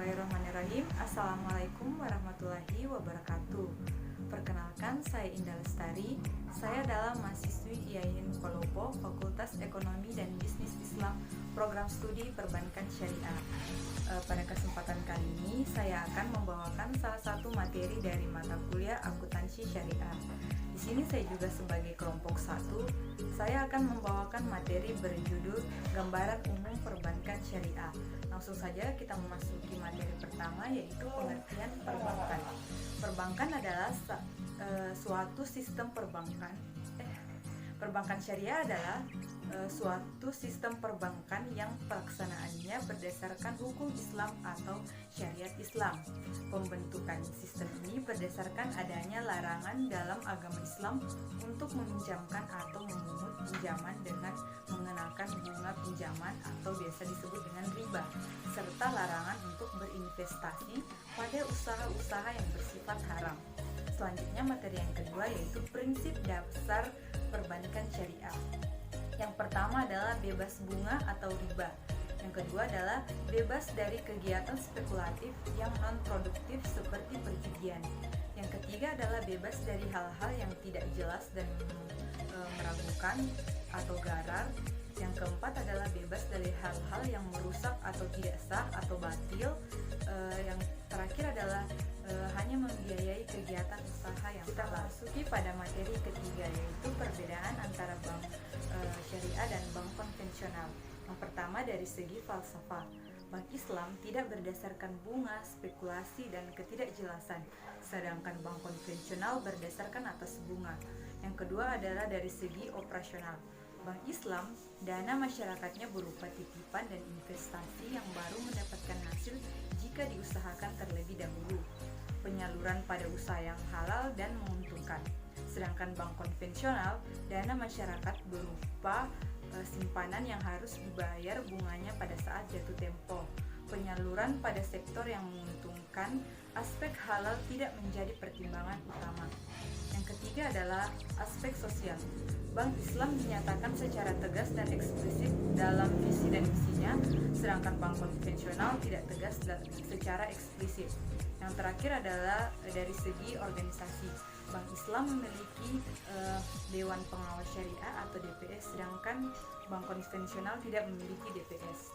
Bismillahirrahmanirrahim. Assalamualaikum warahmatullahi wabarakatuh. Perkenalkan, saya Indah Lestari. Saya adalah mahasiswi IAIN Palopo, Fakultas Ekonomi dan Bisnis Islam, Program Studi Perbankan Syariah. Pada kesempatan kali ini, saya akan membawakan salah satu materi dari mata kuliah Akuntansi Syariah. Di sini saya juga sebagai kelompok 1, saya akan membawakan materi berjudul Gambaran Umum Perbankan Syariah. Langsung saja kita memasuki materi pertama, yaitu pengertian perbankan. Perbankan adalah suatu sistem perbankan. Perbankan syariah adalah suatu sistem perbankan yang pelaksanaannya berdasarkan hukum Islam atau syariat Islam. Pembentukan sistem ini berdasarkan adanya larangan dalam agama Islam untuk meminjamkan atau memungut pinjaman dengan mengenakan bunga pinjaman atau biasa disebut dengan riba, serta larangan untuk berinvestasi pada usaha-usaha yang bersifat haram. Selanjutnya materi yang kedua yaitu prinsip dasar perbankan syariah. Yang pertama adalah bebas bunga atau riba. Yang kedua adalah bebas dari kegiatan spekulatif yang non-produktif seperti perjudian. Yang ketiga adalah bebas dari hal-hal yang tidak jelas dan meragukan atau garar. Yang keempat adalah bebas dari hal-hal yang merusak atau tidak sah atau batil. Yang terakhir adalah hanya membiayai kegiatan usaha yang kita masuki pada materi ketiga, yaitu perbedaan antara bank syariah dan bank konvensional. Yang pertama dari segi falsafah, bank Islam tidak berdasarkan bunga, spekulasi, dan ketidakjelasan, sedangkan bank konvensional berdasarkan atas bunga. Yang kedua adalah dari segi operasional. Bank Islam, dana masyarakatnya berupa titipan dan investasi yang baru mendapatkan hasil jika diusahakan terlebih dahulu. Penyaluran pada usaha yang halal dan menguntungkan. Sedangkan bank konvensional, dana masyarakat berupa simpanan yang harus dibayar bunganya pada saat jatuh tempo. Penyaluran pada sektor yang menguntungkan, aspek halal tidak menjadi pertimbangan utama. Yang ketiga adalah aspek sosial. Bank Islam dinyatakan secara tegas dan eksplisit dalam visi dan misinya, sedangkan bank konvensional tidak tegas secara eksplisit. Yang terakhir adalah dari segi organisasi. Bank Islam memiliki Dewan Pengawas Syariah atau DPS, sedangkan bank konvensional tidak memiliki DPS.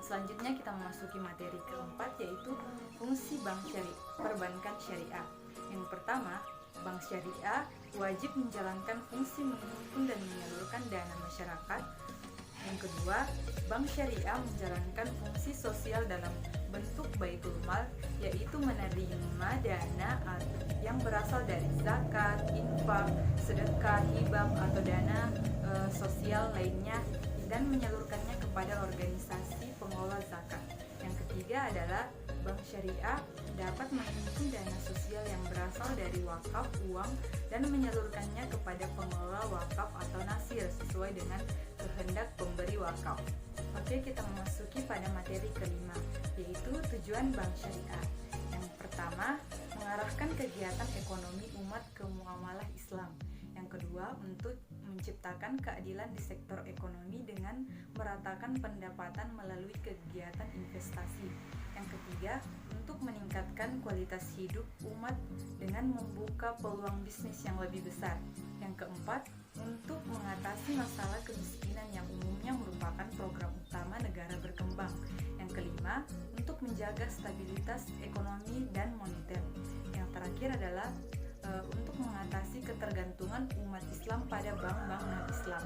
Selanjutnya kita memasuki materi keempat, yaitu fungsi bank syariah, perbankan syariah. Yang pertama, bank syariah wajib menjalankan fungsi menghimpun dan menyalurkan dana masyarakat. Yang kedua, bank syariah menjalankan fungsi sosial dalam bentuk baitul mal, yaitu menerima dana yang berasal dari zakat, infak, sedekah, hibah atau dana sosial lainnya dan menyalurkannya kepada organisasi pengelola zakat. Yang ketiga adalah bank syariah dapat menghimpun dana sosial yang berasal dari wakaf uang dan menyalurkannya kepada pengelola wakaf atau nasir sesuai dengan kehendak pemberi wakaf. Oke, kita memasuki pada materi kelima, yaitu tujuan bank syariah. Yang pertama, mengarahkan kegiatan ekonomi umat ke muamalah Islam. Yang kedua, untuk menciptakan keadilan di sektor ekonomi dengan meratakan pendapatan melalui kegiatan investasi. Yang ketiga, untuk meningkatkan kualitas hidup umat dengan membuka peluang bisnis yang lebih besar. Yang keempat, untuk mengatasi masalah kemiskinan yang umumnya merupakan program utama negara berkembang. Yang kelima, untuk menjaga stabilitas ekonomi dan moneter. Yang terakhir adalah untuk mengatasi ketergantungan umat Islam pada bank-bank non-Islam.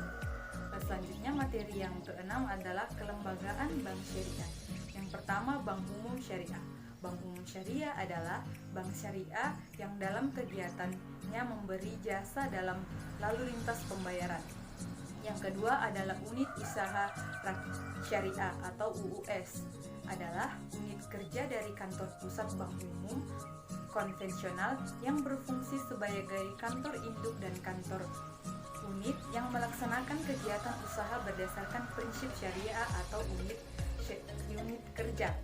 Selanjutnya materi yang keenam adalah kelembagaan bank syariah. Yang pertama, bank umum syariah. Bank umum syariah adalah bank syariah yang dalam kegiatannya memberi jasa dalam lalu lintas pembayaran. Yang kedua adalah unit usaha syariah atau UUS, adalah unit kerja dari kantor pusat bank umum konvensional yang berfungsi sebagai kantor induk dan kantor unit yang melaksanakan kegiatan usaha berdasarkan prinsip syariah atau unit kerja.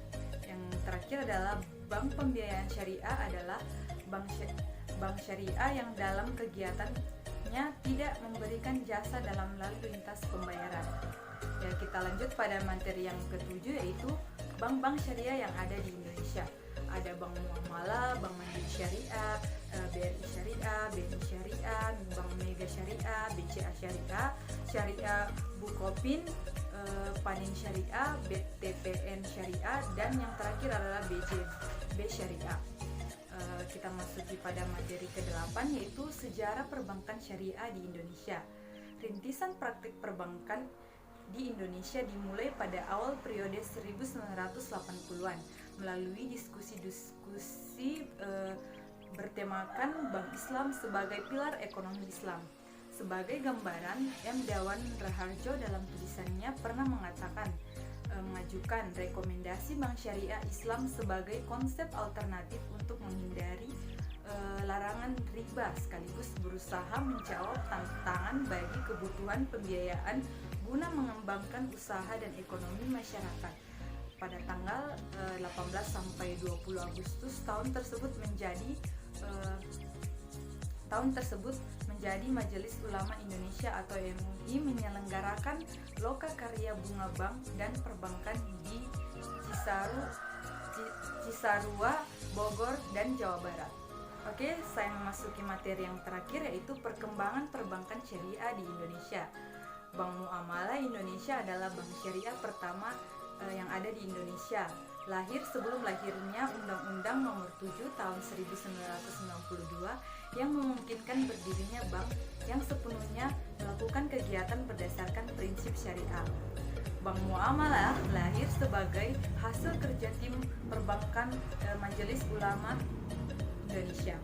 Yang terakhir adalah bank pembiayaan syariah, adalah bank syariah yang dalam kegiatannya tidak memberikan jasa dalam lalu lintas pembayaran. Ya, kita lanjut pada materi yang ketujuh, yaitu bank-bank syariah yang ada di Indonesia. Ada Bank Muamalah, Bank Mandiri Syariah, BRI Syariah, BNI Syariah, Bank Mega Syariah, BCA Syariah, Syariah Bukopin, Panin Syariah, BTPN Syariah, dan yang terakhir adalah BJB Syariah. Kita masuki pada materi ke-8, yaitu sejarah perbankan syariah di Indonesia. Rintisan praktik perbankan di Indonesia dimulai pada awal periode 1980-an melalui diskusi-diskusi bertemakan Bank Islam sebagai pilar ekonomi Islam. Sebagai gambaran, M. Dawan Raharjo dalam tulisannya pernah mengatakan mengajukan rekomendasi Bank Syariah Islam sebagai konsep alternatif untuk menghindari larangan riba sekaligus berusaha menjawab tantangan bagi kebutuhan pembiayaan guna mengembangkan usaha dan ekonomi masyarakat. Pada tanggal 18 sampai 20 Agustus tahun tersebut menjadi Majelis Ulama Indonesia atau MUI menyelenggarakan Loka Karya Bunga Bank dan Perbankan di Cisarua, Bogor, dan Jawa Barat. Oke, saya memasuki materi yang terakhir, yaitu perkembangan perbankan syariah di Indonesia. Bank Muamalah Indonesia adalah bank syariah pertama yang ada di Indonesia. Lahir sebelum lahirnya Undang-Undang Nomor 7 Tahun 1992 yang memungkinkan berdirinya bank yang sepenuhnya melakukan kegiatan berdasarkan prinsip syariah. Bank Muamalah lahir sebagai hasil kerja tim perbankan Majelis Ulama Indonesia.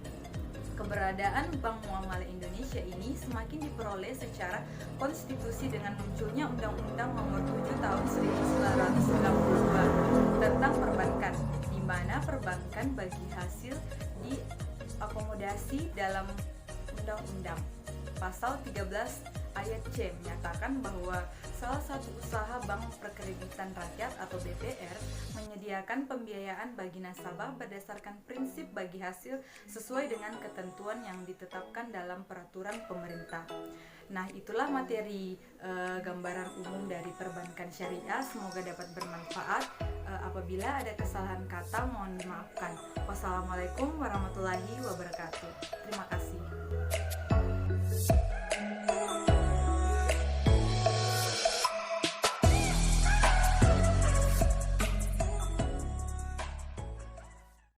Keberadaan Bank Muamalah Indonesia ini semakin diperoleh secara konstitusi dengan munculnya Undang-Undang Nomor 7 Tahun 1992 tentang perbankan, di mana perbankan bagi hasil diakomodasi dalam undang-undang. Pasal 13 ayat C menyatakan bahwa salah satu usaha Bank Perkreditan Rakyat atau BPR menyediakan pembiayaan bagi nasabah berdasarkan prinsip bagi hasil sesuai dengan ketentuan yang ditetapkan dalam peraturan pemerintah. Nah, itulah materi gambaran umum dari perbankan syariah. Semoga dapat bermanfaat. Apabila ada kesalahan kata, mohon dimaafkan. Wassalamualaikum warahmatullahi wabarakatuh. Terima kasih.